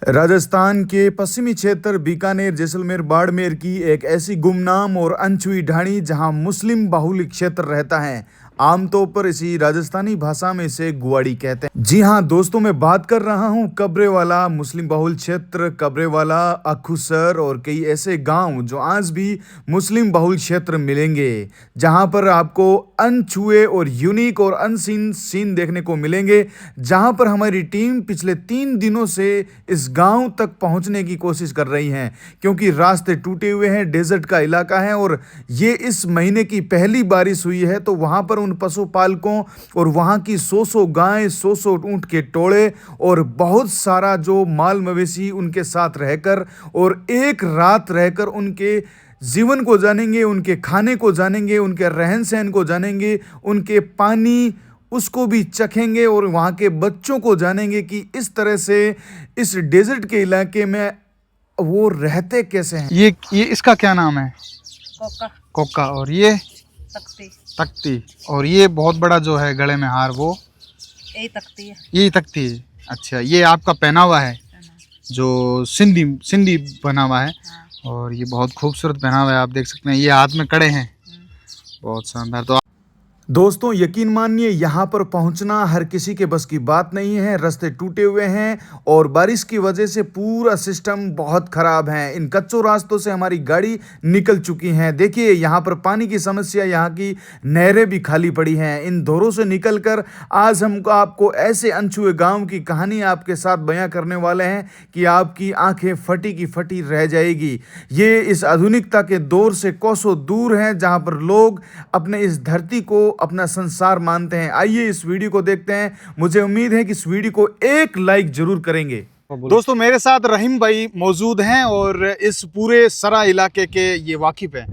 राजस्थान के पश्चिमी क्षेत्र बीकानेर, जैसलमेर, बाड़मेर की एक ऐसी गुमनाम और अनछुई ढाणी जहां मुस्लिम बाहुल्य क्षेत्र रहता है। आमतौर पर इसी राजस्थानी भाषा में इसे गुवाड़ी कहते हैं। जी हां दोस्तों, मैं बात कर रहा हूं कब्रेवाला मुस्लिम बाहुल्य क्षेत्र, कब्रेवाला, अखुसर और कई ऐसे गांव जो आज भी मुस्लिम बाहुल्य क्षेत्र मिलेंगे, जहां पर आपको अनछुए और यूनिक और अनसीन सीन देखने को मिलेंगे। जहां पर हमारी टीम पिछले 3 दिनों से इस गांव तक पहुंचने की कोशिश कर रही है, क्योंकि रास्ते टूटे हुए हैं, डेजर्ट का इलाका है और ये इस महीने की पहली बारिश हुई है। तो वहां पर उन पशुपालकों और वहां की 100 गायें, 100 ऊंट के टोले और बहुत सारा जो माल मवेशी उनके साथ रहकर और एक रात रहकर उनके जीवन को जानेंगे, उनके खाने को जानेंगे, उनके रहन सहन को जानेंगे, उनके पानी उसको भी चखेंगे और वहाँ के बच्चों को जानेंगे कि इस तरह से इस डेजर्ट के इलाके में वो रहते कैसे हैं। ये इसका क्या नाम है? कोका। कोका। और ये तख्ती। तख्ती। और ये बहुत बड़ा जो है गले में हार, वो यही तख्ती है। यही तख्ती है। अच्छा, ये आपका पहनावा है जो सिंधी बना हुआ है। हाँ। और ये बहुत खूबसूरत पहनावा है, आप देख सकते हैं। ये हाथ में कड़े हैं, बहुत शानदार। तो दोस्तों यकीन मानिए, यहाँ पर पहुँचना हर किसी के बस की बात नहीं है। रास्ते टूटे हुए हैं और बारिश की वजह से पूरा सिस्टम बहुत ख़राब है। इन कच्चों रास्तों से हमारी गाड़ी निकल चुकी हैं। देखिए यहाँ पर पानी की समस्या, यहाँ की नहरें भी खाली पड़ी हैं। इन दौरों से निकलकर आज हम आपको ऐसे अनछुए गाँव की कहानी आपके साथ बयां करने वाले हैं कि आपकी आंखें फटी की फटी रह जाएगी। ये इस आधुनिकता के दौर से कोसों दूर हैं, जहाँ पर लोग अपने इस धरती को अपना संसार मानते हैं। आइए इस वीडियो को देखते हैं। मुझे उम्मीद है कि इस वीडियो को एक लाइक जरूर करेंगे। दोस्तों मेरे साथ रहीम भाई मौजूद हैं और इस पूरे सरा इलाके के ये वाकिफ हैं।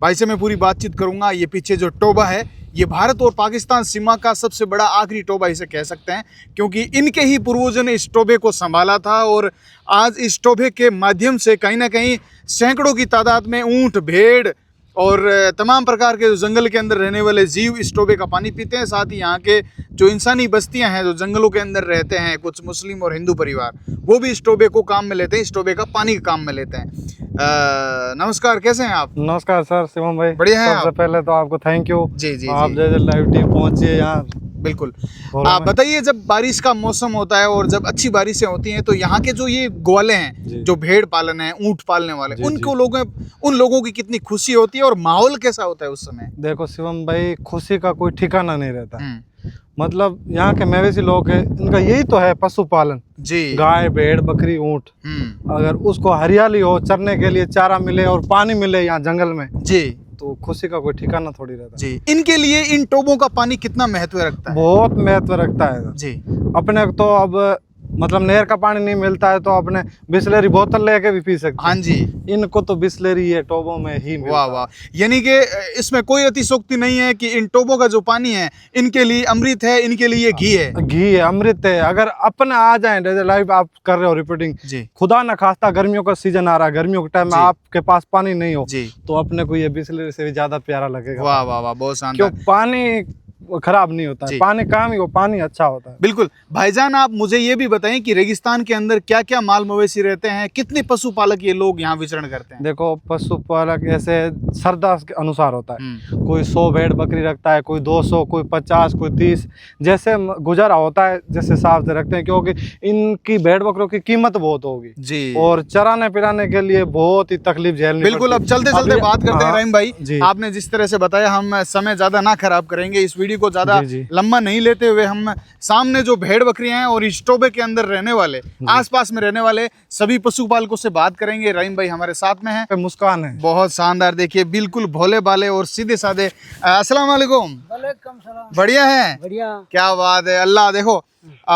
भाई से मैं पूरी बातचीत करूंगा। ये पीछे जो टोबा है, ये भारत और पाकिस्तान सीमा का सबसे बड़ा आखिरी टोबा इसे कह सकते हैं, क्योंकि इनके ही पूर्वजों ने इस टोबे को संभाला था और आज इस टोबे के माध्यम से कहीं ना कहीं सैकड़ों की तादाद में ऊँट, भेड़ और तमाम प्रकार के जो जंगल के अंदर रहने वाले जीव इस टोबे का पानी पीते हैं। साथ ही यहाँ के जो इंसानी बस्तियाँ हैं, जो जंगलों के अंदर रहते हैं, कुछ मुस्लिम और हिंदू परिवार, वो भी इस टोबे को काम में लेते हैं, इस टोबे का पानी का काम में लेते हैं। नमस्कार, कैसे हैं आप? नमस्कार सर, शिवम भाई। बढ़िया हैं सबसे आप? पहले तो आपको थैंक यू। जी आप जैसे लाइव टीम पहुंची है यहाँ। बिल्कुल। आप बताइए, जब बारिश का मौसम होता है और जब अच्छी बारिशें होती हैं तो यहाँ के जो ये ग्वाले हैं, जो भेड़ पालन है, ऊंट पालने वाले, उन लोगों की कितनी खुशी होती है और माहौल कैसा होता है उस समय? देखो शिवम भाई, खुशी का कोई ठिकाना नहीं रहता। मतलब यहाँ के मवेशी लोग हैं, इनका यही तो है पशुपालन जी। गाय, भेड़, बकरी, ऊंट। अगर उसको हरियाली हो, चरने के लिए चारा मिले और पानी मिले यहाँ जंगल में जी, तो खुशी का कोई ठिकाना थोड़ी रहता जी। इनके लिए इन टोबों का पानी कितना महत्व रखता है? बहुत महत्व रखता है जी। अपने तो अब मतलब नहर का पानी नहीं मिलता है तो अपने बिस्लेरी बोतल लेके भी पी सकते हैं। हाँ जी। इनको तो बिस्लेरी है टोबों में ही मिलता। वाह वाह, यानी कि इसमें कोई अतिशोक्ति नहीं है कि इन टोबों का जो पानी है इनके लिए अमृत है, इनके लिए घी है। घी है, अमृत है। अगर अपने आ जाए, जैसे लाइव आप कर रहे हो रिपोर्टिंग जी, खुदा न खास्ता गर्मियों का सीजन आ रहा है, गर्मियों के टाइम में आपके पास पानी नहीं हो जी, तो अपने को ये बिस्लेरी से भी ज्यादा प्यारा लगेगा। वाह वाह वाह, बहुत शानदार। क्यों पानी खराब नहीं होता है, पानी काम ही हो, पानी अच्छा होता है। बिल्कुल। भाईजान, आप मुझे ये भी बताएं कि रेगिस्तान के अंदर क्या क्या माल मवेशी रहते हैं, कितने पशुपालक ये लोग यहाँ विचरण करते हैं? देखो पशुपालक ऐसे श्रद्धा के अनुसार होता है। कोई 100 भेड़ बकरी रखता है, कोई 200, कोई 50, कोई 30, जैसे गुजारा होता है जैसे हिसाब से रखते हैं, क्योंकि इनकी भेड़ बकरों की कीमत बहुत होगी जी, और चराने पिलाने के लिए बहुत ही तकलीफ झेलनी। बिल्कुल। अब चलते चलते बात करते हैं रहीम भाई। आपने जिस तरह से बताया, हम समय ज्यादा ना खराब करेंगे, इस वीडियो को ज्यादा लंबा नहीं लेते हुए हम सामने जो भेड़ बकरियां हैं और इस टोबे के अंदर रहने वाले, आसपास में रहने वाले सभी पशुपालकों से बात करेंगे। रहीम भाई हमारे साथ में है, मुस्कान है, बहुत शानदार। देखिए बिल्कुल भोले भाले और सीधे साधे। अस्सलाम वालेकुम। बढ़िया है? बढ़िया। क्या बात है। अल्लाह देखो,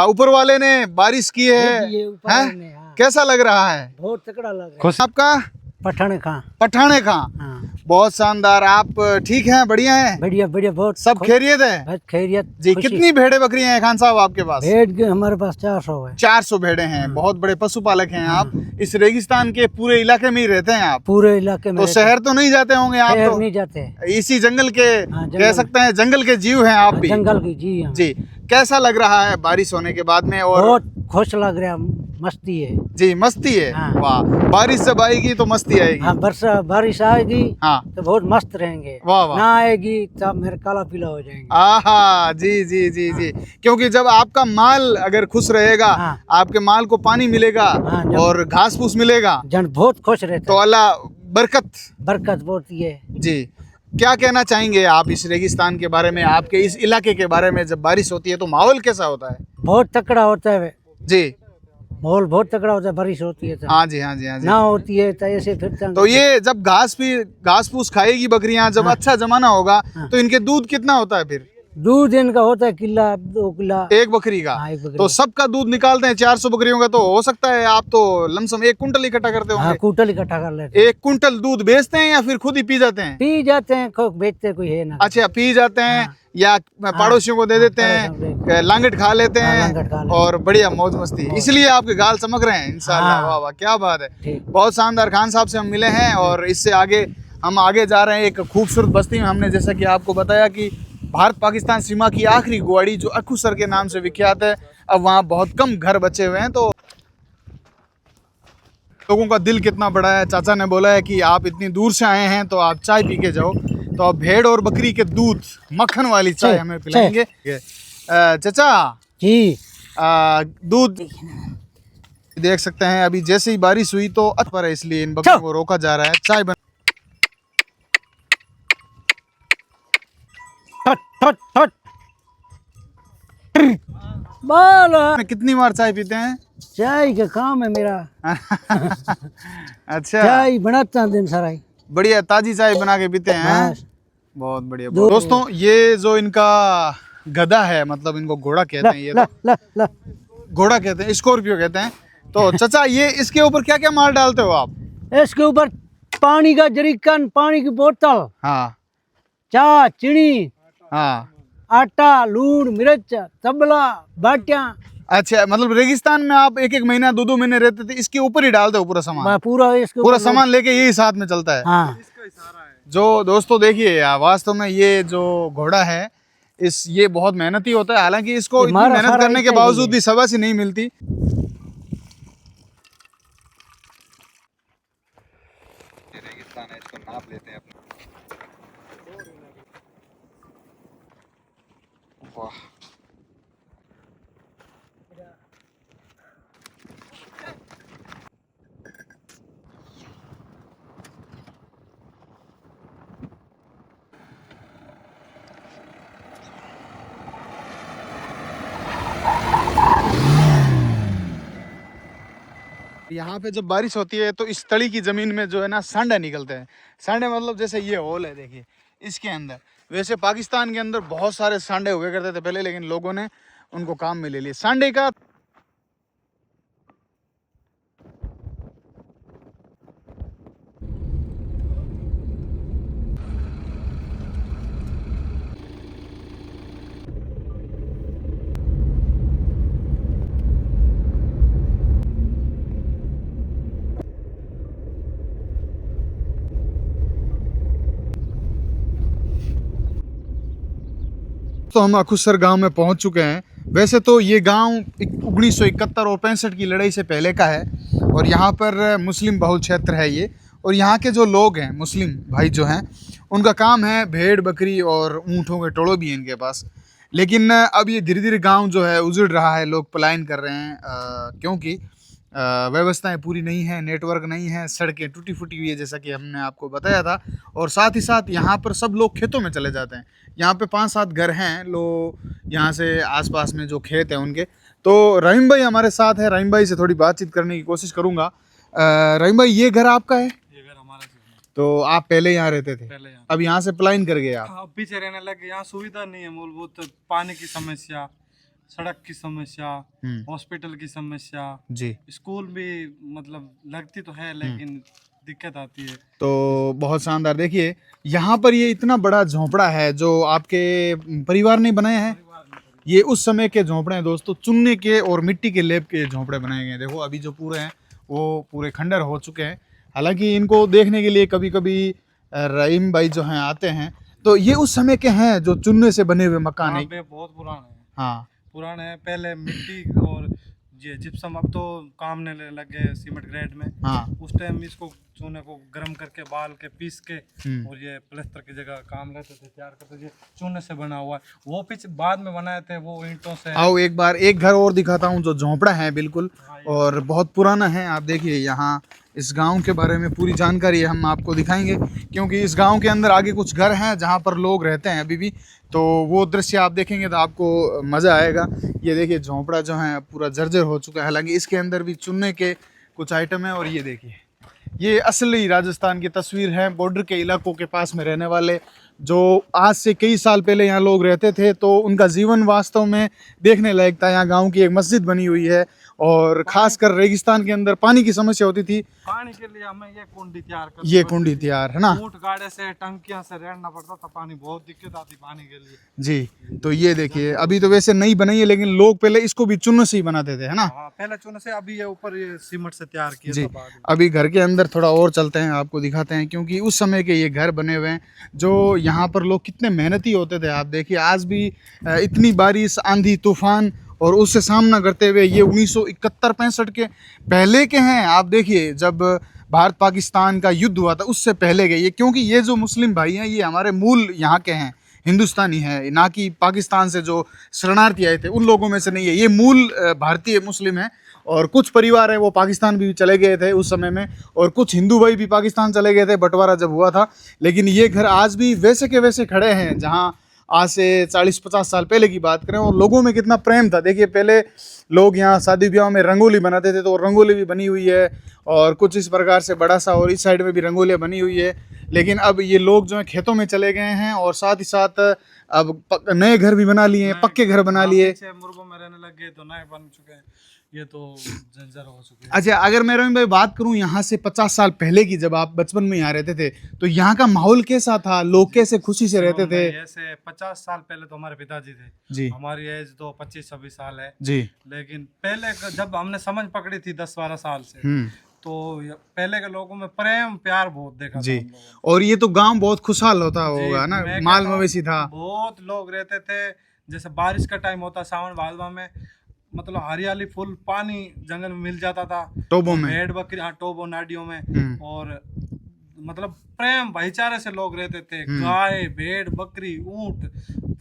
ऊपर वाले ने बारिश की है, कैसा लग रहा है? बहुत तगड़ा लग रहा है। आपका पठाने खां। बहुत शानदार। आप ठीक हैं? बढ़िया हैं? बढ़िया बढ़िया, बहुत सब खैरियत है? खैरियत जी। कितनी भेड़े बकरियां हैं खान साहब आपके पास? भेड़ हमारे पास 400 है। 400 भेड़े हैं। बहुत बड़े पशुपालक हैं आप। इस रेगिस्तान के पूरे इलाके में ही रहते हैं आप? पूरे इलाके में। तो शहर तो नहीं जाते होंगे आप? तो नहीं जाते, इसी जंगल के कह सकते हैं, जंगल के जीव हैं आप भी? जंगल की जी। जी। कैसा लग रहा है बारिश होने के बाद में? और बहुत खुश लग रहा है। मस्ती है। जी मस्ती है। हाँ। वाह, बारिश जब आएगी तो मस्ती आएगी। हाँ, बारिश आएगी हाँ। तो बहुत मस्त रहेंगे। वाह वाह। ना आएगी तब मेरे काला पीला हो जाएंगे। आहा, जी जी जी जी, क्योंकि जब आपका माल अगर खुश रहेगा, हाँ। आपके माल को पानी मिलेगा हाँ, और घास फूस मिलेगा जन बहुत खुश रहता तो है। अल्लाह बरकत। बरकत बहुत ही है। जी, क्या कहना चाहेंगे आप इस रेगिस्तान के बारे में, आपके इस इलाके के बारे में? जब बारिश होती है तो माहौल कैसा होता है? बहुत तकड़ा होता है। जी माहौल बहुत तकड़ा होता है, बारिश होती है तो। हाँ जी, हाँ जी, हाँ जी। ना होती है तो ऐसे फिर तो ये जब घास फूस खाएगी बकरियां, जब हाँ। अच्छा जमाना होगा हाँ। तो इनके दूध कितना होता है फिर? दूध इनका होता है किला 2 किला। एक बकरी का? हाँ, एक बकरी तो का। सबका दूध निकालते हैं 400 बकरियों का, तो हो सकता है आप तो लमसम 1 कुंटल इकट्ठा करते हाँ, होंगे। कुंटल इकट्ठा कर लेते हैं। 1 कुंटल दूध बेचते हैं या फिर खुद ही पी जाते हैं? पी जाते हैं, बेचते कोई है ना। अच्छा, पी जाते हैं हाँ। या पड़ोसियों को दे हाँ, देते पड़ोसियों को हैं, लांगट खा लेते हाँ, हैं लांगट खा लेते और बढ़िया मौज मस्ती, इसलिए आपके गाल चमक रहे हैं इंशाल्लाह। हाँ। वाह वाह, क्या बात है। ठीक। बहुत शानदार। खान साहब से हम मिले हैं और इससे आगे हम आगे जा रहे हैं एक खूबसूरत बस्ती में। हमने जैसा कि आपको बताया कि भारत पाकिस्तान सीमा की आखिरी गुवाड़ी जो अखुसर के नाम से विख्यात है, अब वहाँ बहुत कम घर बचे हुए हैं। तो लोगों का दिल कितना बड़ा है। चाचा ने बोला है कि आप इतनी दूर से आए हैं तो आप चाय पी के जाओ, तो आप भेड़ और बकरी के दूध मक्खन वाली चाय हमें पिलाएंगे। चाचा जी, दूध देख सकते हैं, अभी जैसे ही बारिश हुई तो पर है, इसलिए इन बकरियों को रोका जा रहा है। चाय बन फट फट बोल। कितनी बार चाय पीते हैं? चाय का काम है मेरा। अच्छा, चाय बनाता हूं दिन सारा ही। बढ़िया ताजी चाय बना के पीते हैं। बस। बहुत बढ़िया। दोस्तों, ये जो इनका गधा है, मतलब इनको घोड़ा कहते हैं, ये तो घोड़ा कहते हैं, स्कॉर्पियो कहते हैं। तो चाचा, ये इसके ऊपर क्या क्या माल डालते हो आप? इसके ऊपर पानी का जरीकन, पानी की बोतल, हाँ चाय, चीनी, हाँ। आटा, लूण, मिर्च, तबला, बाटियां। अच्छा, मतलब रेगिस्तान में आप 1-1 महीना 2-2 महीने रहते थे, इसके ऊपर ही डालते हो पूरा सामान? पूरा इसके पूरा ऊपर सामान लेके यही साथ में चलता है? हाँ। जो दोस्तों देखिए, वास्तव में ये जो घोड़ा है, ये बहुत मेहनती होता है। हालांकि इसको इतनी मेहनत करने के बावजूद भी शाबाशी नहीं मिलती। रेगिस्तान है, इसको नाप लेते हैं अपना। वाह, यहाँ पे जब बारिश होती है तो इस तली की जमीन में जो है ना सांडे निकलते हैं। सांडे मतलब जैसे ये होल है, देखिए इसके अंदर। वैसे पाकिस्तान के अंदर बहुत सारे सांडे हुए करते थे पहले, लेकिन लोगों ने उनको काम में ले लिया। सांडे का तो हम अखुसर गांव में पहुंच चुके हैं। वैसे तो ये गांव 1971 और 65 की लड़ाई से पहले का है और यहाँ पर मुस्लिम बहुल क्षेत्र है ये। और यहाँ के जो लोग हैं, मुस्लिम भाई जो हैं, उनका काम है भेड़ बकरी और ऊँटों के टोड़ो भी हैं इनके पास। लेकिन अब ये धीरे धीरे गांव जो है उजड़ रहा है, लोग पलायन कर रहे हैं, क्योंकि व्यवस्थाएं पूरी नहीं है, नेटवर्क नहीं है, सड़कें टूटी फूटी हुई है जैसा कि हमने आपको बताया था। और साथ ही साथ यहाँ पर सब लोग खेतों में चले जाते हैं। यहाँ पे 5-7 घर हैं यहाँ से आसपास में जो खेत हैं उनके। तो रहीम भाई हमारे साथ है, रहीम भाई से थोड़ी बातचीत करने की कोशिश करूँगा। रहीम भाई, ये घर आपका है? ये घर हमारा है। तो आप पहले यहाँ रहते थे? पहले यहाँ। अब यहाँ से पलायन कर गए आप? हाँ, पीछे रहने लगे। यहाँ सुविधा नहीं है मूलभूत, पानी की समस्या, सड़क की समस्या, हॉस्पिटल की समस्या जी। स्कूल भी मतलब लगती तो है लेकिन दिक्कत आती है। तो बहुत शानदार। देखिए यहाँ पर ये इतना बड़ा झोंपड़ा है जो आपके परिवार ने बनाया है। ये उस समय के झोंपड़े हैं दोस्तों, चुन्ने के और मिट्टी के लेप के झोंपड़े बनाए गए हैं। देखो अभी जो पूरे हैं वो पूरे खंडर हो चुके हैं। हालांकि इनको देखने के लिए कभी कभी रहीम भाई जो हैं आते हैं। तो ये उस समय के हैं जो चुन्ने से बने हुए मकान है। बहुत पुराने हैं। हाँ, पुराने हैं। पहले मिट्टी और ये जिप्सम अब तो काम ने लग गए सीमेंट ग्रेड में। हाँ। उस टाइम इसको चूने को गर्म करके बाल के पीस के और ये प्लास्टर की जगह काम लेते थे, तैयार करते थे। चूने से बना हुआ है वो पिच बाद में बनाए थे, वो ईंटों से। आओ एक बार एक घर और दिखाता हूँ जो झोंपड़ा है बिल्कुल, और बहुत पुराना है। आप देखिए यहाँ इस गांव के बारे में पूरी जानकारी हम आपको दिखाएंगे, क्योंकि इस गांव के अंदर आगे कुछ घर हैं जहां पर लोग रहते हैं अभी भी। तो वो दृश्य आप देखेंगे तो आपको मज़ा आएगा। ये देखिए झोंपड़ा जो है पूरा जर्जर हो चुका है, हालांकि इसके अंदर भी चुनने के कुछ आइटम है। और ये देखिए ये असली राजस्थान की तस्वीर है, बॉर्डर के इलाकों के पास में रहने वाले जो आज से कई साल पहले यहाँ लोग रहते थे, तो उनका जीवन वास्तव में देखने लायक था। यहाँ गांव की एक मस्जिद बनी हुई है, और खासकर रेगिस्तान के अंदर पानी की समस्या होती थी। पानी के लिए हमें ये कुंडी तैयार कर, ये कुंडी तैयार है ना, ऊंट गाड़े से टंकियां से रहना पड़ता था, पानी बहुत दिक्कत आती पानी के लिए जी। तो ये देखिए अभी तो वैसे नहीं बनाई है, लेकिन लोग पहले इसको भी चूने से ही बनाते थे, है ना। हाँ, पहले चूने से, अभी ये ऊपर ये सीमेंट से तैयार किया जी। था बाद में। अभी घर के अंदर थोड़ा और चलते हैं, आपको दिखाते हैं, क्योंकि उस समय के ये घर बने हुए हैं जो यहाँ पर लोग कितने मेहनती होते थे। आप देखिए आज भी इतनी बारिश, आंधी, तूफान और उससे सामना करते हुए, ये 1971-65 के पहले के हैं। आप देखिए जब भारत पाकिस्तान का युद्ध हुआ था उससे पहले के ये, क्योंकि ये जो मुस्लिम भाई हैं ये हमारे मूल यहाँ के हैं, हिंदुस्तानी है, ना कि पाकिस्तान से जो शरणार्थी आए थे उन लोगों में से नहीं है। ये मूल भारतीय मुस्लिम है, और कुछ परिवार है वो पाकिस्तान भी चले गए थे उस समय में, और कुछ हिंदू भाई भी पाकिस्तान चले गए थे बंटवारा जब हुआ था। लेकिन ये घर आज भी वैसे के वैसे खड़े हैं जहाँ आज से 40-50 साल पहले की बात करें। और लोगों में कितना प्रेम था। देखिए पहले लोग यहाँ शादी ब्याह में रंगोली बनाते थे, तो रंगोली भी बनी हुई है, और कुछ इस प्रकार से बड़ा सा, और इस साइड में भी रंगोलियाँ बनी हुई है। लेकिन अब ये लोग जो है खेतों में चले गए हैं, और साथ ही साथ अब नए घर भी बना लिए हैं, पक्के घर बना लिए। मुर्गों में रहने लग गए तो नए बन चुके हैं, ये तो जंजर हो चुके हैं। अच्छा, अगर मैं रवीन भाई बात करूं यहाँ से 50 साल पहले की, जब आप बचपन में यहाँ रहते थे, तो यहाँ का माहौल कैसा था? लोग कैसे खुशी से रहते थे? ऐसे 50 साल पहले तो हमारे पिताजी थे जी। हमारी एज तो 25-26 साल है जी। लेकिन पहले जब हमने समझ पकड़ी थी 10-12 साल से, तो पहले के लोगों में प्रेम प्यार बहुत देखा जी। था हम लोगों ने। और ये तो गांव बहुत खुशहाल होता होगा ना, मैं माल कहता हूँ, मवेशी था, बहुत लोग रहते थे। जैसे बारिश का टाइम होता सावन भादवा में, मतलब हरियाली, फुल पानी जंगल में मिल जाता था, टोबों में, भेड़ बकरी, हाँ टोबो नाडियों में, और मतलब प्रेम भाईचारे से लोग रहते थे। गाय, भेड़, बकरी, ऊंट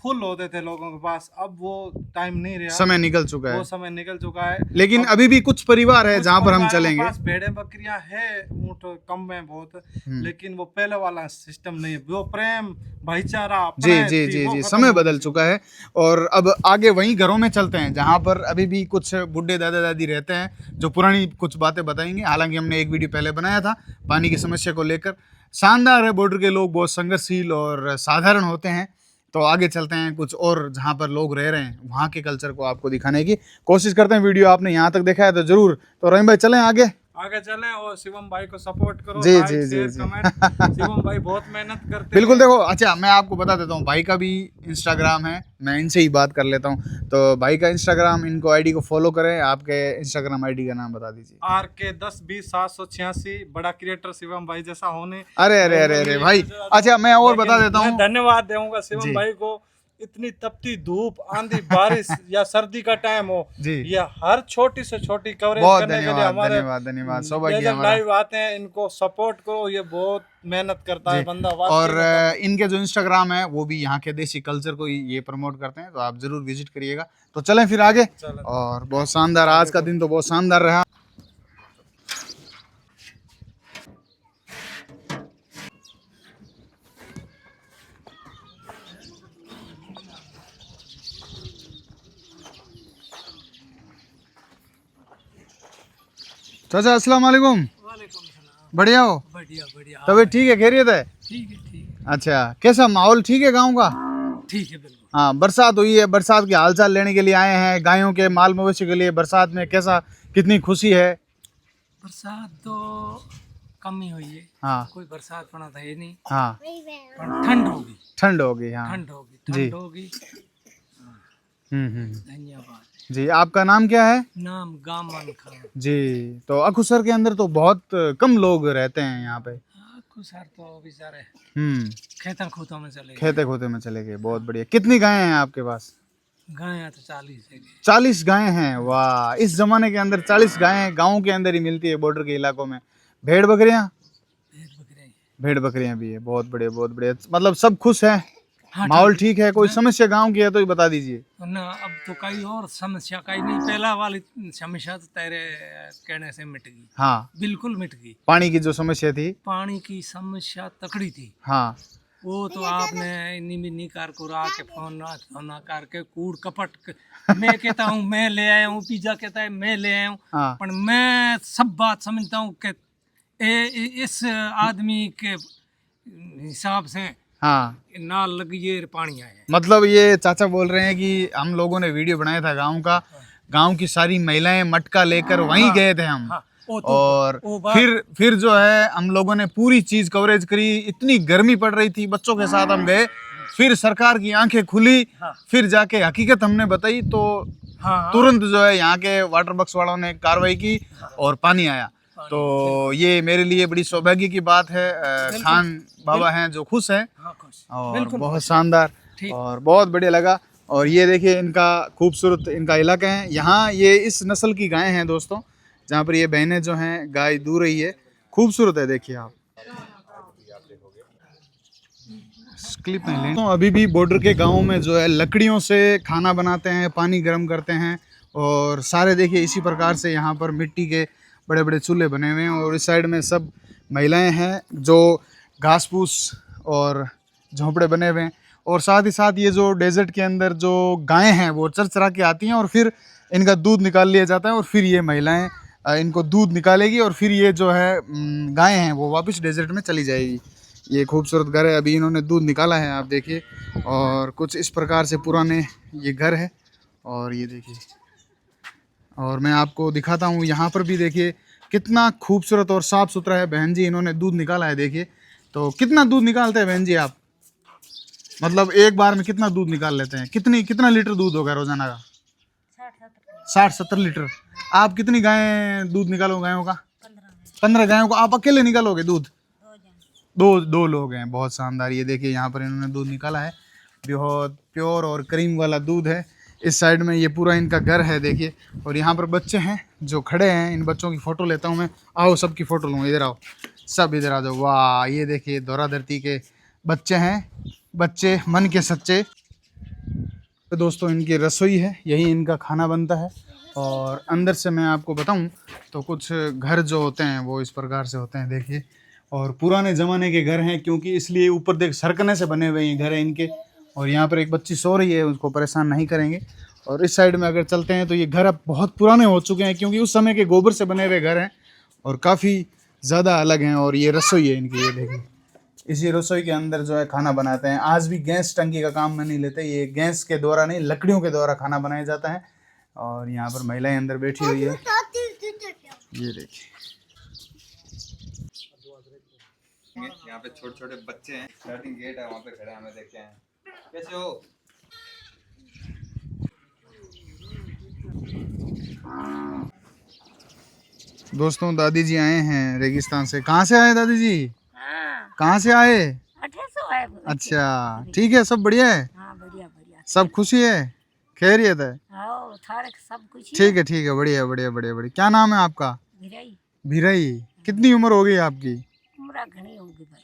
फुल होते थे लोगों के पास। अब वो टाइम नहीं रहा, समय निकल चुका है, वो समय निकल चुका है। लेकिन अभी भी कुछ परिवार है जहाँ पर हम चलेंगे। भेड़े बकरियां है, ऊंट कम है बहुत, लेकिन वो पहले वाला सिस्टम नहीं है, वो प्रेम भाईचारा। जी जी जी जी, समय बदल चुका है। और अब आगे वहीं घरों में चलते हैं जहाँ पर अभी भी कुछ बुढ़े दादा दादी रहते हैं जो पुरानी कुछ बातें बताएंगे। हालांकि हमने एक वीडियो पहले बनाया था पानी की समस्या को लेकर। शानदार है, बॉर्डर के लोग बहुत संघर्षशील और साधारण होते हैं। तो आगे चलते हैं कुछ और जहाँ पर लोग रह रहे हैं वहाँ के कल्चर को आपको दिखाने की कोशिश करते हैं। वीडियो आपने यहाँ तक देखा है तो जरूर, तो रहीम भाई चलें आगे चलें और शिवम भाई को सपोर्ट करो। जी जी जी जी। शिवम भाई बहुत मेहनत करते हैं। बिल्कुल। देखो, अच्छा मैं आपको बता देता हूँ, भाई का भी इंस्टाग्राम है, मैं इनसे ही बात कर लेता हूँ। तो भाई का इंस्टाग्राम, इनको आईडी को फॉलो करें। आपके इंस्टाग्राम आईडी का नाम बता दीजिए। RK1020-786, बड़ा क्रिएटर शिवम भाई जैसा होने। अरे अरे अरे अरे भाई, अच्छा मैं और बता देता हूँ, धन्यवाद दूंगा शिवम भाई को। इतनी तपती धूप, आंधी, बारिश या सर्दी का टाइम हो जी, ये हर छोटी से छोटी कवरेज करने के लिए हमारे धन्यवाद सौभाग्य लाइव आते हैं। इनको सपोर्ट करो, ये बहुत मेहनत करता है बंदा। और इनके जो इंस्टाग्राम है वो भी यहाँ के देसी कल्चर को ये प्रमोट करते हैं, तो आप जरूर विजिट करिएगा। तो चलें फिर आगे। और बहुत शानदार, आज का दिन तो बहुत शानदार रहा। चाचा अस्सलाम वालेकुम। बढ़िया हो? बढ़िया बढ़िया। तबीयत ठीक है, खैरियत है? ठीक है ठीक है। अच्छा, कैसा माहौल ठीक है गांव का? ठीक है बिल्कुल। हाँ, बरसात हुई है, बरसात के हालचाल लेने के लिए आए हैं, गायों के, माल मवेशी के लिए। बरसात में कैसा, कितनी खुशी है? बरसात तो कम ही हुई है। हाँ, कोई बरसात पड़ा था ये नहीं। हाँ, पर ठंड होगी, ठंड होगी। हाँ, ठंड होगी, ठंड होगी। धन्यवाद जी। आपका नाम क्या है? नाम गामन खान जी। तो अखुसर के अंदर तो बहुत कम लोग रहते हैं यहाँ पे। अखुसर तो बेचारे खेते खोतों में चले गए। खेते खोते में चले गए। बहुत बढ़िया। कितनी गायें हैं आपके पास? गाय तो 40 है। 40 गायें हैं, वाह। इस जमाने के अंदर 40 गायें गाँव के अंदर ही मिलती है, बॉर्डर के इलाकों में। भेड़ बकरियां? भेड़ बकरियां भी है, बहुत बढ़िया बहुत बढ़िया। मतलब सब खुश हैं, हाँ, माहौल ठीक है? कोई समस्या गांव की है तो ही बता दीजिए। ना अब तो कई और समस्या कई नहीं, पहला वाली समस्या तो तेरे कहने से मिट गई, हाँ, बिल्कुल मिट गई। पानी की जो समस्या थी, पानी की समस्या तकड़ी थी, हाँ, वो तो आपने इन्हीं कार को रा के फोन ना करके कूड़ कपट मैं कहता हूँ मैं ले आया हूँ, पिज्जा कहता है मैं ले आया हूँ, हाँ, पर मैं सब बात समझता हूँ कि इस आदमी के हिसाब से हाँ। नाल लगी ये पानी आया है। मतलब ये चाचा बोल रहे हैं कि हम लोगों ने वीडियो बनाया था गांव का, गांव की सारी महिलाएं मटका लेकर वहीं गए थे हम। हाँ, और वो बात- फिर जो है हम लोगों ने पूरी चीज कवरेज करी। इतनी गर्मी पड़ रही थी, बच्चों के साथ हम गए, फिर सरकार की आंखें खुली, फिर जाके हकीकत हमने बताई तो हाँ, तुरंत जो है यहाँ के वाटर वर्क्स वालों ने कार्रवाई की और पानी आया। तो ये मेरे लिए बड़ी सौभाग्य की बात है। खान बाबा हैं जो खुश हैं, हाँ, खुश। और बहुत शानदार और बहुत बढ़िया लगा। और ये देखिए इनका खूबसूरत इनका इलाका है। यहाँ ये इस नस्ल की गायें हैं दोस्तों, जहाँ पर ये बहनें जो हैं गाय दूह रही है। खूबसूरत है, देखिए आप क्लिप नहीं लें। तो अभी भी बॉर्डर के गाँव में जो है लकड़ियों से खाना बनाते हैं, पानी गर्म करते हैं, और सारे देखिए इसी प्रकार से यहाँ पर मिट्टी के बड़े बड़े चूल्हे बने हुए हैं। और इस साइड में सब महिलाएं हैं जो घास फूस और झोंपड़े बने हुए हैं। और साथ ही साथ ये जो डेजर्ट के अंदर जो गायें हैं वो चर चरा के आती हैं, और फिर इनका दूध निकाल लिया जाता है, और फिर ये महिलाएं इनको दूध निकालेगी, और फिर ये जो है गायें हैं वो वापस डेजर्ट में चली जाएगी। ये खूबसूरत घर है, अभी इन्होंने दूध निकाला है, आप देखिए। और कुछ इस प्रकार से पुराने ये घर है, और ये देखिए। और मैं आपको दिखाता हूँ यहाँ पर भी देखिए कितना खूबसूरत और साफ़ सुथरा है। बहन जी इन्होंने दूध निकाला है, देखिए। तो कितना दूध निकालते हैं बहन जी आप? मतलब एक बार में कितना दूध निकाल लेते हैं? कितना लीटर दूध होगा रोजाना का? 60-70 लीटर। आप कितनी गायें दूध निकालो गायों का? 15 गायों को आप अकेले निकालोगे दूध? दो लोग हैं, बहुत शानदार। ये देखिए यहाँ पर इन्होंने दूध निकाला है, बहुत प्योर और क्रीम वाला दूध है। इस साइड में ये पूरा इनका घर है, देखिए। और यहाँ पर बच्चे हैं जो खड़े हैं, इन बच्चों की फ़ोटो लेता हूँ मैं। आओ सबकी फ़ोटो लूँ, इधर आओ, सब इधर आ जाओ। वाह, ये देखिए दोहरा धरती के बच्चे हैं, बच्चे मन के सच्चे। तो दोस्तों इनकी रसोई है, यही इनका खाना बनता है। और अंदर से मैं आपको बताऊं तो कुछ घर जो होते हैं वो इस प्रकार से होते हैं, देखिए। और पुराने ज़माने के घर हैं, क्योंकि इसलिए ऊपर देख सरकने से बने हुए ये घर हैं इनके। और यहाँ पर एक बच्ची सो रही है, उसको परेशान नहीं करेंगे। और इस साइड में अगर चलते हैं तो ये घर अब बहुत पुराने हो चुके हैं, क्योंकि उस समय के गोबर से बने हुए घर हैं और काफ़ी ज़्यादा अलग हैं। और ये रसोई है इनकी, ये देखिए। इसी रसोई के अंदर जो है खाना बनाते हैं। आज भी गैस टंकी का काम में नहीं लेते, ये गैस के द्वारा नहीं, लकड़ियों के द्वारा खाना बनाया जाता है। और यहाँ पर महिलाएं अंदर बैठी हुई है, ये देखिए। यहाँ पे छोटे छोटे बच्चे हैं, स्टार्टिंग गेट है वहाँ पे खड़े, हमें देखते हैं। कैसे हो? दोस्तों दादी जी आए हैं रेगिस्तान से। कहाँ से आए दादी जी? कहाँ से आए? अच्छा, ठीक है, सब बढ़िया है? हाँ, बढ़िया बढ़िया। सब खुशी है, खैरियत है? हाँ, थारे सब कुछ ठीक है ठीक है, बढ़िया बढ़िया बढ़िया बढ़िया। क्या नाम है आपका? भिराई। भिराई। कितनी उम्र हो गई आपकी? उम्र घनी होगी भाई।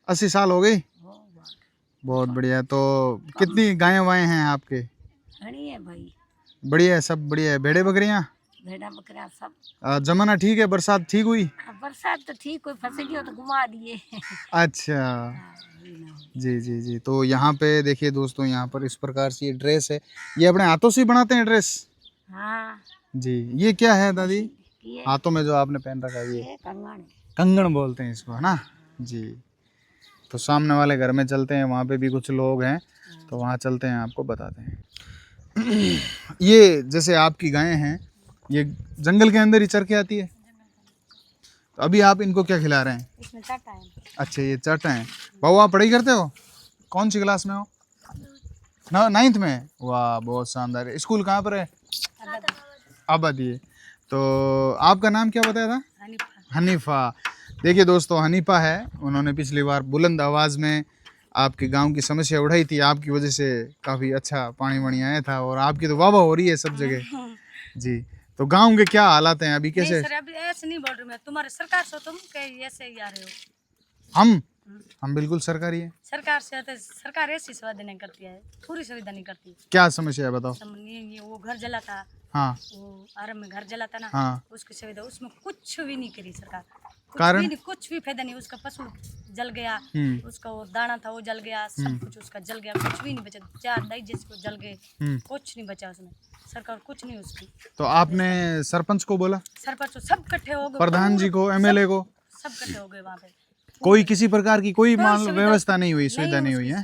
80 साल हो गई? हो बात। बहुत बढ़िया। तो कितनी गायें वाएं हैं आपके? घनी है भाई। बढ़िया है, सब बढ़िया है। भेड़े बकरियाँ? भेड़ा बकरा सब। जमाना ठीक है, बरसात ठीक हुई? बरसात तो ठीक, कोई फंसेगी हो तो घुमा दिए। अच्छा, जी जी जी। तो यहाँ पे देखिए दोस्तों, यहाँ पर इस प्रकार से ये ड्रेस है, ये अपने हाथों से ही बनाते हैं ड्रेस? हाँ जी। ये क्या है दादी ये हाथों में जो आपने पहन रखा है? ये कंगन है। कंगन बोलते हैं इसको, है ना जी। तो सामने वाले घर में चलते हैं, वहाँ पे भी कुछ लोग हैं, तो वहाँ चलते हैं, आपको बताते हैं। ये जैसे आपकी गायें हैं, ये जंगल के अंदर ही चर के आती है, तो अभी आप इनको क्या खिला रहे हैं? इसमें चटा है। अच्छा, ये चट हैं। बाबू आप पढ़ाई करते हो? कौन सी क्लास में हो? 9th में? वाह, बहुत शानदार। स्कूल कहाँ पर है? आबादी। तो आपका नाम क्या बताया था? हनीफा। देखिए दोस्तों, हनीफा है, उन्होंने पिछली बार बुलंद आवाज़ में आपके गांव की समस्या उठाई थी, आपकी वजह से काफ़ी अच्छा पानी वानी आया था और आपकी तो वाह वाह हो रही है सब जगह जी। तो गांव के क्या हालात हैं अभी, कैसे? नहीं सर अभी ऐसे नहीं बोल रही मैं, तुम्हारे सरकार से तुम कहीं ऐसे ही आ रहे हो। हम बिल्कुल सरकारी है। सरकार से आते, सरकार ऐसी सुविधा नहीं करती है, पूरी सुविधा नहीं करती। क्या समस्या है बताओ? ये वो घर जला था, हाँ वो आरम में घर जला था ना, हाँ। उसकी सुविधा उसमें कुछ भी नहीं करी सरकार, कारण? कुछ भी फायदा नहीं। उसका पशु जल गया, उसका वो दाना था वो जल गया, सब कुछ उसका जल गया, कुछ भी नहीं बचा। 4 दाई जिसको जल गए, कुछ नहीं बचा उसमें, सरकार कुछ नहीं उसकी। तो आपने सरपंच को बोला? सरपंच सब इकट्ठे हो गए, प्रधान जी को, एमएलए को? सब इकट्ठे हो गए वहाँ पे। कोई किसी प्रकार की कोई मान लो सुविधा- व्यवस्था नहीं हुई, सुविधा नहीं हुई है।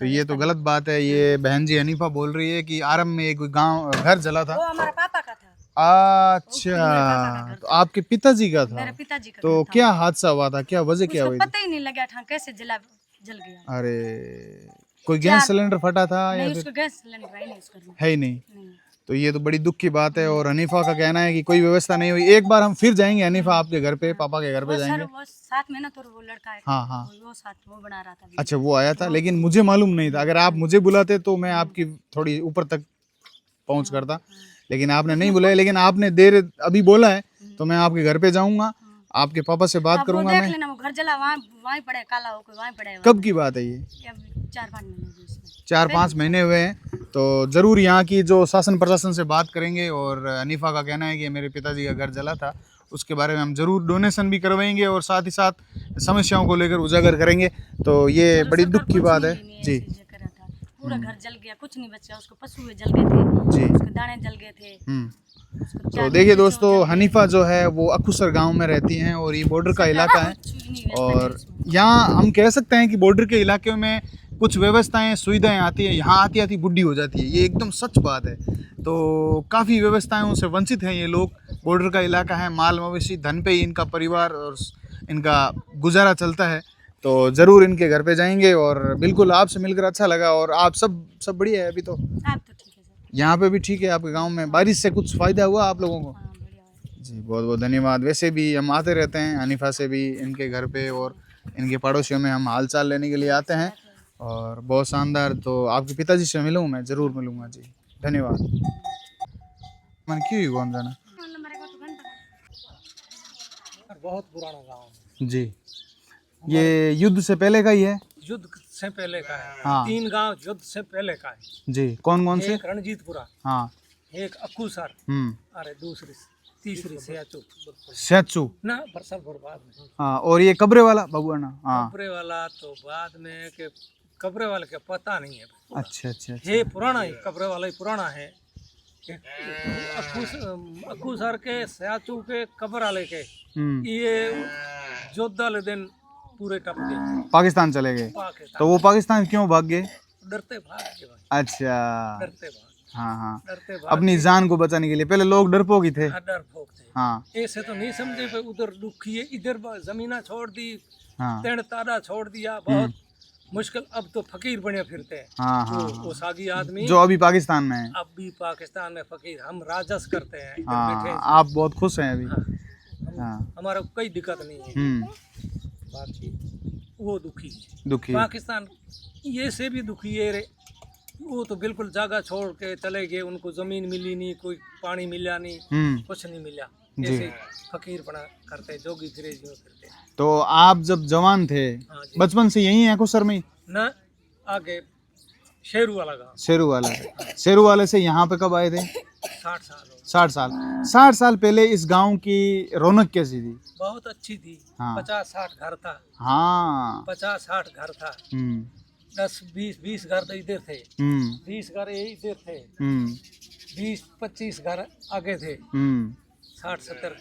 तो ये तो गलत बात है। ये बहन जी हनीफा बोल रही है कि आरम में एक गांव घर जला था। वो हमारा पापा का था। अच्छा, तो आपके पिताजी का था? मेरे पिताजी का तो था। क्या हादसा हुआ था, क्या वजह क्या उसको हुई? पता ही नहीं लगा था कैसे जल गया। अरे कोई गैस सिलेंडर फटा था या नहीं फिर? उसको गैस सिलेंडर है नहीं उसके घर में। है ही नहीं। नहीं। तो ये तो बड़ी दुख की बात है। और हनीफा का कहना है कि कोई व्यवस्था नहीं हुई। एक बार हम फिर जाएंगे हनीफा आपके घर पे, पापा के घर पे वो सर जाएंगे। वो साथ में ना तो वो लड़का है, हाँ हाँ। वो साथ वो बना रहा था। अच्छा वो आया था, लेकिन मुझे मालूम नहीं था। अगर आप मुझे बुलाते तो मैं आपकी थोड़ी ऊपर तक पहुंच करता, लेकिन आपने नहीं बुलाया। लेकिन आपने देर अभी बोला है तो मैं आपके घर पे जाऊंगा, आपके पापा से बात करूंगा। देख मैं लेना वो घर जला वहीं पड़े, काला होकर वहीं पड़े। कब की बात है ये? 4-5 महीने हुए उसमें। 4-5 महीने हुए हैं। तो ज़रूर यहाँ की जो शासन प्रशासन से बात करेंगे। और हनीफा का कहना है कि मेरे पिताजी का घर जला था, उसके बारे में हम ज़रूर डोनेशन भी करवाएंगे और साथ ही साथ समस्याओं को लेकर उजागर करेंगे। तो ये बड़ी दुख की बात है जी। पूरा घर जल गया, कुछ नहीं बचा। उसको पशु जल गए थे जी। उसके दाने जल गए थे। तो देखिए दोस्तों, हनीफा जो है वो अखुसर गांव में रहती हैं और ये बॉर्डर का इलाका है। और यहाँ हम कह सकते हैं कि बॉर्डर के इलाके में कुछ व्यवस्थाएं सुविधाएं आती है, यहाँ आती आती बुढ़ी हो जाती है। ये एकदम सच बात है। तो काफ़ी व्यवस्थाएं से वंचित हैं ये लोग। बॉर्डर का इलाका है, माल मवेशी धन पे ही इनका परिवार और इनका गुजारा चलता है। तो ज़रूर इनके घर पे जाएंगे। और बिल्कुल आपसे मिलकर अच्छा लगा। और आप सब बढ़िया है अभी तो? आप तो ठीक है सर। यहाँ पे भी ठीक है आपके गांव में? बारिश से कुछ फ़ायदा हुआ आप लोगों को? हाँ बढ़िया है। जी बहुत बहुत धन्यवाद। वैसे भी हम आते रहते हैं हनीफा से भी इनके घर पे, और इनके पड़ोसियों में हम हाल चाल लेने के लिए आते हैं। और बहुत शानदार। तो आपके पिताजी से मिलूँ? मैं ज़रूर मिलूँगा जी, धन्यवाद। मन क्यों कौन जाना बहुत पुराना गांव है। जी। ये युद्ध से पहले का ही है? युद्ध से पहले का है। हाँ। 3 गांव युद्ध से पहले का है। जी। कौन कौन से? एक रणजीतपुरा, हाँ। एक अक्कूसर, अरे तीसरी सैचू ना बरसलपुर बाद में। हाँ। और ये कब्रे वाला भगवाना? हाँ। कब्रे वाला तो बाद में के कब्रे वाले के पता नहीं है। अच्छा अच्छा अच्छा। ये पुराना ही कब्रे वाला ही पुराना है। अक्कूसर के सयाचू के कब्र वाले के ये योद्धा वाले दिन पूरे टप गए, पाकिस्तान चले गए। पाकिस्तान तो वो पाकिस्तान क्यों भाग गए? डरते भाग के भाई, अच्छा। डरते भाग, हाँ हाँ। डरते भाग अपनी जान को बचाने के लिए। पहले लोग डरपोक ही थे। डरपोक थे। हाँ ऐसे तो नहीं समझे पे उधर दुखी है, इधर जमीना छोड़ दी, हाँ तेड़ तारा छोड़ दिया, बहुत मुश्किल। अब तो फकीर बने फिरते हैं। हाँ हाँ। वो सागी आदमी जो अभी पाकिस्तान में है। अब भी पाकिस्तान में फकीर, हम राजस करते हैं इधर बैठे हाँ। हैं। आप बहुत खुश हैं अभी? हाँ। हमारा कोई दिक्कत नहीं है। बाकी वो दुखी है। दुखी। पाकिस्तान ये से भी दुखी है रे। वो तो बिल्कुल जगह छोड़ के चले गए, उनको जमीन मिली नहीं, कोई पानी मिला नहीं, कुछ नहीं मिला। ऐसे फकीर बना करते, जोगी फिरे जो करते। तो आप जब जवान थे, हाँ जी। बचपन से यही है अकुसर में? ना आगे शेरू वाला गाँव। शेरू वाला। शेरू वाले से यहाँ पे कब आए थे? 60 साल हो गए। 60 साल। 60 साल पहले इस गांव की रौनक कैसी थी? बहुत अच्छी थी। हाँ। 50-60 घर था। हाँ। 50-60 घर था। 10-20 घर तो इधर थे, 20 घर इधर थे, 20-25 घर आगे थे, 60-70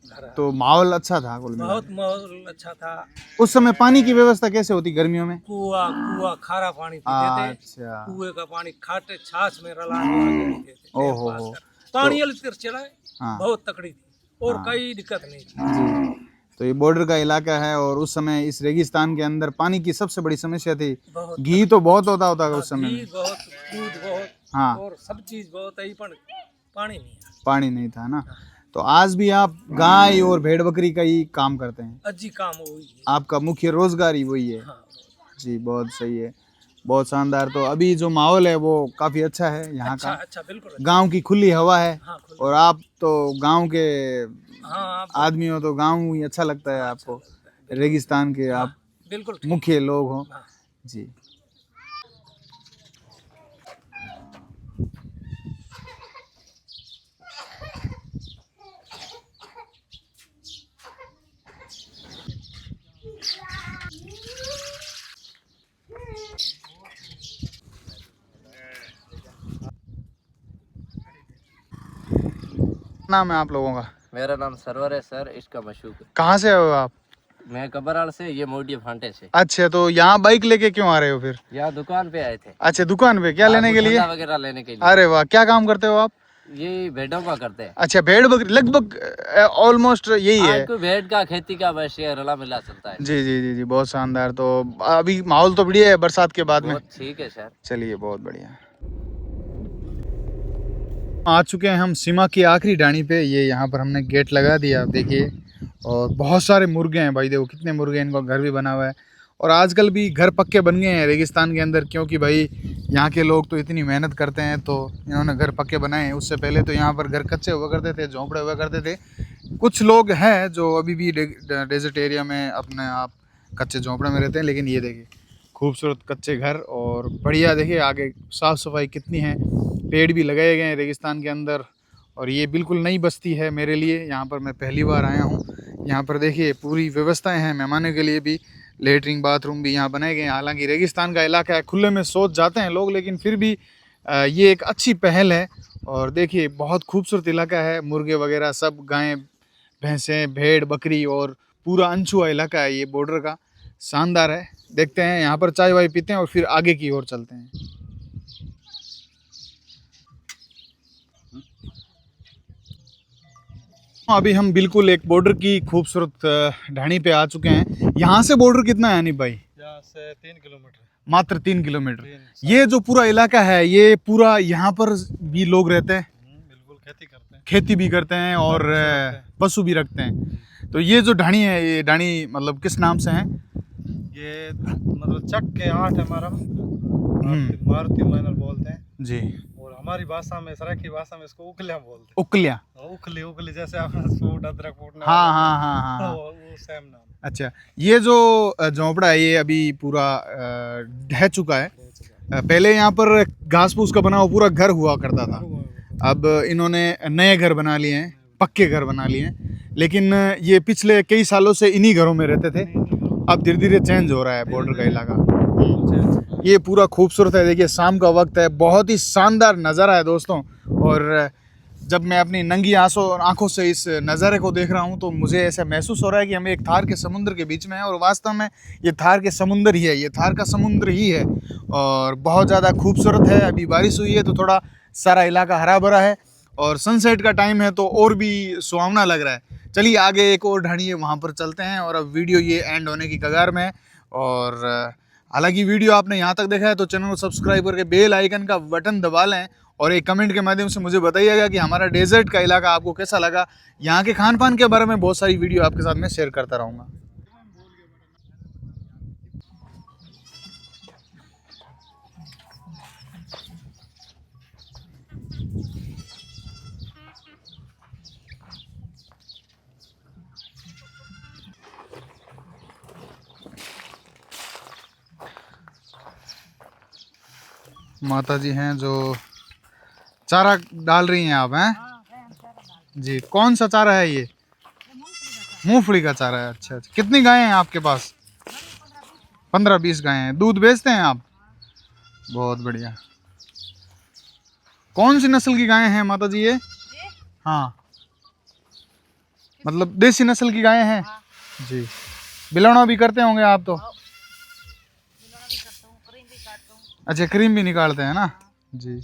घर। तो माहौल अच्छा था कुल मिला? बहुत माहौल अच्छा था। उस समय पानी की व्यवस्था कैसे होती गर्मियों में? कुआ खारा पानी पीते थे। अच्छा। कुएं का पानी खाटे छाछ में रला के पीते थे। ओहो। पानी वाली तीर चलाए, हाँ। बहुत तकड़ी थी और कोई दिक्कत नहीं थी। जी। तो ये बॉर्डर का इलाका है और उस समय इस रेगिस्तान के अंदर पानी की सबसे बड़ी समस्या थी। घी तो बहुत होता होता उस समय में? बहुत, दूध बहुत, हाँ। और सब चीज बहुत है, पर पानी नहीं है। पानी नहीं था ना। तो आज भी आप गाय और भेड़ बकरी का ही काम करते हैं? अजी काम वही है। आपका मुख्य रोजगार ही वही है? हाँ। जी बहुत सही है, बहुत शानदार। तो अभी जो माहौल है वो काफ़ी अच्छा है यहाँ अच्छा का, अच्छा बिल्कुल अच्छा। गांव की खुली हवा है। हाँ खुल और आप तो गांव के हाँ आप आदमी हो तो गांव ही अच्छा लगता है आपको, रेगिस्तान के आप बिल्कुल ठीक। मुख्य लोग हो हाँ। जी। नाम है आप लोगों का? मेरा नाम सरवर है सर, इसका मशहूर। कहाँ से हो आप? मैं कबराल से, ये मोटी फांटे से। अच्छा, तो यहाँ बाइक लेके क्यों आ रहे हो फिर? यहाँ दुकान पे आए थे। अच्छा, दुकान पे क्या लेने के लिए? ठंडा वगैरह लेने के लिए। अरे वाह, क्या काम करते हो आप? ये भेड़ों का करते हैं। अच्छा, भेड़ बकरी लगभग ऑलमोस्ट यही है। कोई भेड़ का, खेती का, बस ये रला मिला चलता है। जी जी जी जी, बहुत शानदार। तो अभी माहौल तो बढ़िया है बरसात के बाद में? बहुत ठीक है सर। चलिए, बहुत बढ़िया। आ चुके हैं हम सीमा की आखिरी डाणी पे। ये यहाँ पर हमने गेट लगा दिया, आप देखिए। और बहुत सारे मुर्गे हैं भाई, देखो कितने मुर्गे हैं। इनको घर भी बना हुआ है। और आजकल भी घर पक्के बन गए हैं रेगिस्तान के अंदर, क्योंकि भाई यहाँ के लोग तो इतनी मेहनत करते हैं, तो इन्होंने घर पक्के बनाए हैं। उससे पहले तो यहाँ पर घर कच्चे हुआ करते थे, झोंपड़े हुआ करते थे। कुछ लोग हैं जो अभी भी डेजर्ट एरिया में अपने आप कच्चे झोंपड़े में रहते हैं, लेकिन ये देखिए खूबसूरत कच्चे घर और बढ़िया। देखिए आगे साफ़ सफाई कितनी है, पेड़ भी लगाए गए हैं रेगिस्तान के अंदर। और ये बिल्कुल नई बस्ती है मेरे लिए, यहाँ पर मैं पहली बार आया हूँ। यहाँ पर देखिए पूरी व्यवस्थाएं हैं मेहमानों के लिए भी, लेटरिन बाथरूम भी यहाँ बनाए गए हैं। हालांकि रेगिस्तान का इलाका है, खुले में सोच जाते हैं लोग, लेकिन फिर भी ये एक अच्छी पहल है। और देखिए बहुत खूबसूरत इलाका है, मुर्गे वगैरह सब, गायें भैंसें भेड़ बकरी, और पूरा अनछुआ इलाका है ये बॉर्डर का। शानदार है। देखते हैं, यहाँ पर चाय वाय पीते हैं और फिर आगे की ओर चलते हैं। अभी हम बिल्कुल एक बॉर्डर की खूबसूरत ढाणी पे आ चुके हैं। यहाँ से बॉर्डर कितना है अनिप भाई? यहाँ से 3 किलोमीटर। मात्र 3 किलोमीटर। ये जो पूरा इलाका है, ये पूरा यहाँ पर भी लोग रहते हैं? बिल्कुल, खेती करते हैं। खेती भी करते हैं और पशु भी रखते हैं। तो ये जो ढाणी है, ये ढाणी मतलब किस नाम से है? ये मतलब चक के 8 हमारा मारुति माइनर बोलते हैं जी। और हमारी भाषा में, सराइकी भाषा में इसको उकलिया बोलते हैं। उकलिया? उकली उकली, जैसे आपने सूट अदरक फूटना। हाँ हाँ हाँ हाँ हाँ, वो सेम नाम। अच्छा, ये जो झोंपड़ा है ये अभी पूरा ढह चुका है। पहले यहाँ पर घास फूस का बना हुआ पूरा घर हुआ करता था। अब इन्होंने नए घर बना लिए हैं, पक्के घर बना लिए हैं। लेकिन ये पिछले कई सालों से इन्हीं घरों में रहते थे। अब धीरे धीरे चेंज हो रहा है बॉर्डर का इलाका। ये पूरा खूबसूरत है। देखिए शाम का वक्त है, बहुत ही शानदार नज़ारा है दोस्तों। और जब मैं अपनी नंगी आंखों से इस नज़ारे को देख रहा हूँ तो मुझे ऐसा महसूस हो रहा है कि हम एक थार के समुद्र के बीच में हैं। और वास्तव में ये थार के समुद्र ही है, ये थार का समुद्र ही है। और बहुत ज़्यादा खूबसूरत है। अभी बारिश हुई है तो थोड़ा सारा इलाका हरा भरा है, और सनसेट का टाइम है तो और भी सुहावना लग रहा है। चलिए आगे एक और ढाणी है, वहाँ पर चलते हैं। और अब वीडियो ये एंड होने की कगार में है। और हालांकि वीडियो आपने यहाँ तक देखा है तो चैनल को सब्सक्राइब करके बेल आइकन का बटन दबा लें। और एक कमेंट के माध्यम से मुझे बताइएगा कि हमारा डेजर्ट का इलाका आपको कैसा लगा। यहाँ के खान पान के बारे में बहुत सारी वीडियो आपके साथ मैं शेयर करता रहूँगा। माता जी हैं जो चारा डाल रही हैं आप हैं जी। कौन सा चारा है ये? मूंगफली का चारा है। अच्छा अच्छा, कितनी गायें हैं आपके पास? 15-20 गायें हैं। दूध बेचते हैं आप? बहुत बढ़िया। कौन सी नस्ल की गायें हैं माता जी ये? हाँ, मतलब देसी नस्ल की गायें हैं जी। बिलौना भी करते होंगे आप तो? अच्छा, क्रीम भी निकालते हैं ना जी।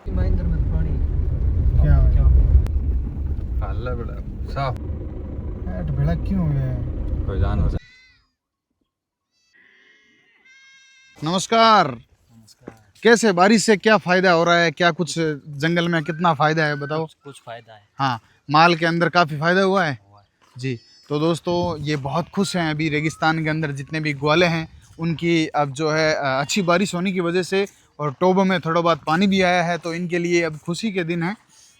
महेंद्र में पानी क्या खाला बड़ा साफ भेड़ा क्यों है? कोई जानवर नमस्कार। कैसे बारिश से क्या फायदा हो रहा है, क्या कुछ जंगल में कितना फायदा है बताओ? कुछ फायदा है। हाँ, माल के अंदर काफी फायदा हुआ है जी। तो दोस्तों ये बहुत खुश हैं अभी रेगिस्तान के अंदर जितने भी ग्वाले हैं उनकी अब जो है अच्छी बारिश होने की वजह से और टोबों में थोड़ा बहुत पानी भी आया है, तो इनके लिए अब खुशी के दिन है।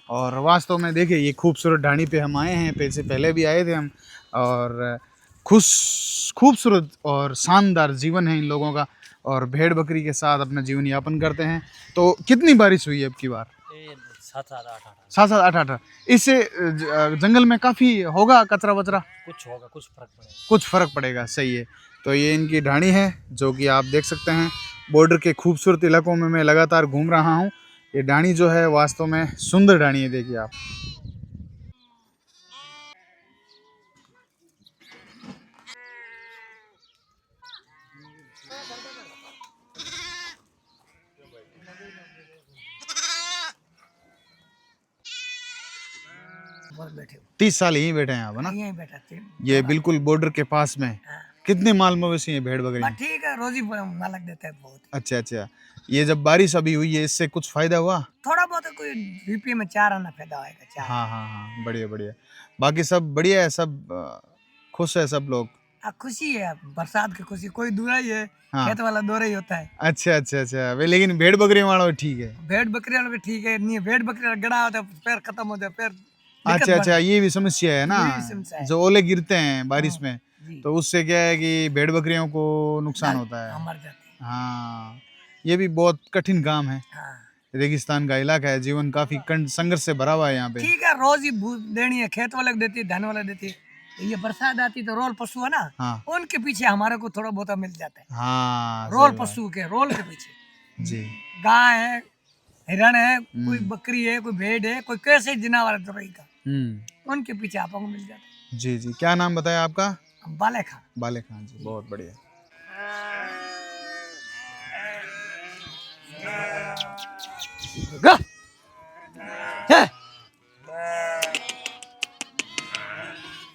और वास्तव में देखिए ये खूबसूरत ढाणी पे हम आए हैं, पैसे पहले भी आए थे हम, और खूबसूरत और शानदार जीवन है इन लोगों का, और भेड़ बकरी के साथ अपना जीवन यापन करते हैं। तो कितनी बारिश हुई है अब की बार? 7-8 इससे जंगल में काफ़ी होगा कचरा वचरा? कुछ होगा, कुछ फर्क पड़ेगा। कुछ फ़र्क पड़ेगा, सही है। तो ये इनकी ढाणी है जो कि आप देख सकते हैं। बॉर्डर के खूबसूरत इलाकों में मैं लगातार घूम रहा हूँ। ये ढाणी जो है वास्तव में सुंदर ढाणी है, देखिए आप। बैठे 30 साल यहीं बैठे हैं आप, है ना? यहीं बैठा थे। ये बिल्कुल बॉर्डर के पास में। कितने माल मवेशी हैं, भेड़ बकरी? ठीक है, रोजी मालक देता है बहुत। अच्छा अच्छा। ये जब बारिश अभी हुई है इससे कुछ फायदा हुआ? थोड़ा बहुत कोई बीपी में 4 आना फायदा होएगा। 4 हाँ हाँ हाँ, बढ़िया बढ़िया। बाकी सब बढ़िया है, सब खुश है सब लोग। खुशी है, बरसात की खुशी। कोई दूरा ही है, हाँ। खेत वाला दूरा ही होता है। अच्छा अच्छा अच्छा। वे लेकिन भेड़ बकरी वालों ठीक है। भेड़ बकरी वालों के ठीक है, नहीं भेड़ बकरी गड़ा होता है, पैर खत्म होता है, पैर अच्छा अच्छा, ये भी समस्या है ना, ये भी समस्या है। जो ओले गिरते हैं बारिश में, जी। तो उससे क्या है कि भेड़ बकरियों को नुकसान होता है। मर जाते हैं। हाँ, ये भी बहुत कठिन काम है। हाँ। रेगिस्तान का इलाका है, जीवन काफी संघर्ष से भरा हुआ है यहाँ पे। ठीक है, रोज ही देनी है, खेत वाले को देती है, धान वाला देती है। ये बरसात आती तो रोल पशु है ना, हाँ उनके पीछे हमारे को थोड़ा बहुत मिल जाता है। हाँ, रोल सही बात। पशु के रोल के पीछे जी। गाय है, हिरण है, कोई बकरी है, कोई भेड़ है, कोई कैसे जानवर है तुरई का, उनके पीछे आपको मिल जाता है। जी जी। क्या नाम बताया आपका? बाले खा। बाले खान जी, बहुत बढ़िया।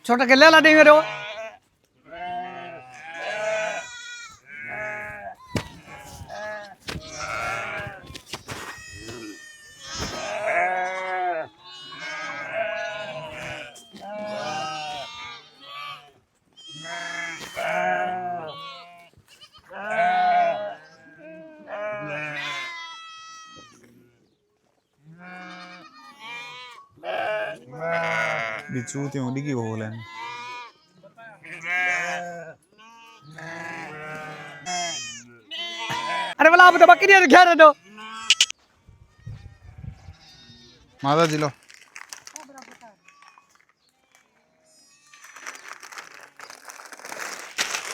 छोटा के ले ला दे मेरे को। बिचूते होली की बोल है। अरे बोला आप तो बकरी रखा रहे दो। माता जी लो।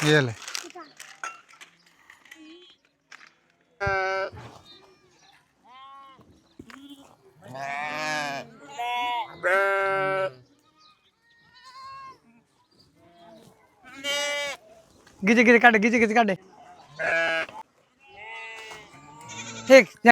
ये ले। गिजे गिजे काटे, गिजे गिजे काटे। ठीक।